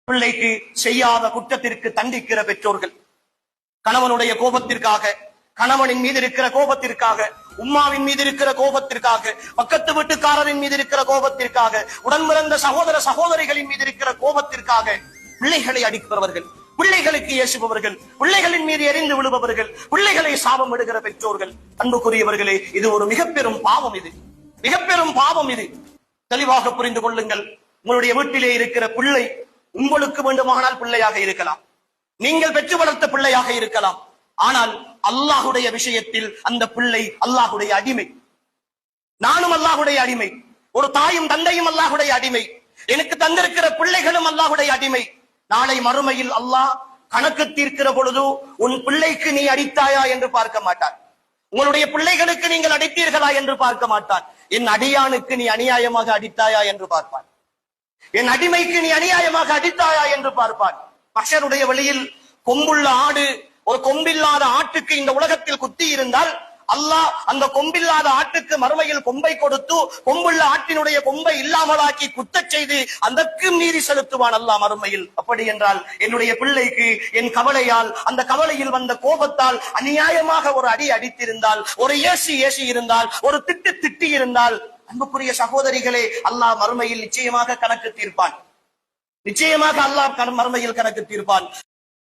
பிள்ளைக்கு செய்யாத குற்றத்திற்கு தண்டிக்கிற பெற்றோர்கள், கணவனுடைய கோபத்திற்காக, கணவனின் மீது இருக்கிற கோபத்திற்காக, உம்மாவின் மீது இருக்கிற கோபத்திற்காக, பக்கத்து வீட்டுக்காரரின் மீது இருக்கிற கோபத்திற்காக, உடன்பிறந்த சகோதர சகோதரிகளின் மீது இருக்கிற கோபத்திற்காக பிள்ளைகளை அடிப்பவர்கள், பிள்ளைகளுக்கு ஏசுபவர்கள், பிள்ளைகளின் மீது எரிந்து விழுபவர்கள், பிள்ளைகளை சாபம் விடுகிற பெற்றோர்கள். அன்புக்குரியவர்களே, இது ஒரு மிக பெரும் பாவம். இது மிக பெரும் பாவம். இது தெளிவாக புரிந்து கொள்ளுங்கள். உங்களுடைய வீட்டிலே இருக்கிற பிள்ளை உங்களுக்கு வேண்டுமானால் பிள்ளையாக இருக்கலாம், நீங்கள் பெற்று வளர்த்த பிள்ளையாக இருக்கலாம். ஆனால் அல்லாஹுடைய விஷயத்தில் அந்த பிள்ளை அல்லாஹுடைய அடிமை. நானும் அல்லாஹுடைய அடிமை, ஒரு தாயும் தந்தையும் அல்லாஹுடைய அடிமை, எனக்கு தந்திருக்கிற பிள்ளைகளும் அல்லாஹுடைய அடிமை. நாளை மறுமையில் அல்லாஹ் கணக்கு தீர்க்கிற பொழுது உன் பிள்ளைக்கு நீ அடித்தாயா என்று பார்க்க மாட்டான், உங்களுடைய பிள்ளைகளுக்கு நீங்கள் அடித்தீர்களா என்று பார்க்க மாட்டான். என் அடியானுக்கு நீ அநியாயமாக அடித்தாயா என்று பார்ப்பான், என் அடிமைக்கு நீ அநியாயமாக அடித்தாயா என்று பார்ப்பான். மஹ்ஷருடைய வழியில் கொம்புள்ள ஆடு ஒரு கொம்பில்லாத ஆட்டுக்கு இந்த உலகத்தில் குத்தி இருந்தால் அல்லாஹ் அந்த கொம்பில்லாத ஆட்டுக்கு மறுமையில் கொம்பை கொடுத்து கொம்புள்ள ஆட்டினுடைய கொம்பை இல்லாமலாக்கி குத்தச் செய்து அதற்கு நீதி செலுத்துவான் அல்லாஹ் மறுமையில். அப்படி என்றால் என்னுடைய பிள்ளைக்கு என் கவலையால், அந்த கவலையில் வந்த கோபத்தால் அநியாயமாக ஒரு அடி அடித்திருந்தால், ஒரு ஏசி இருந்தால், ஒரு திட்டி இருந்தால், அன்புக்குரிய சகோதரிகளே, அல்லாஹ் மறுமையில் நிச்சயமாக கணக்கு தீர்ப்பான். நிச்சயமாக அல்லாஹ் மறுமையில் கணக்கு தீர்ப்பான்.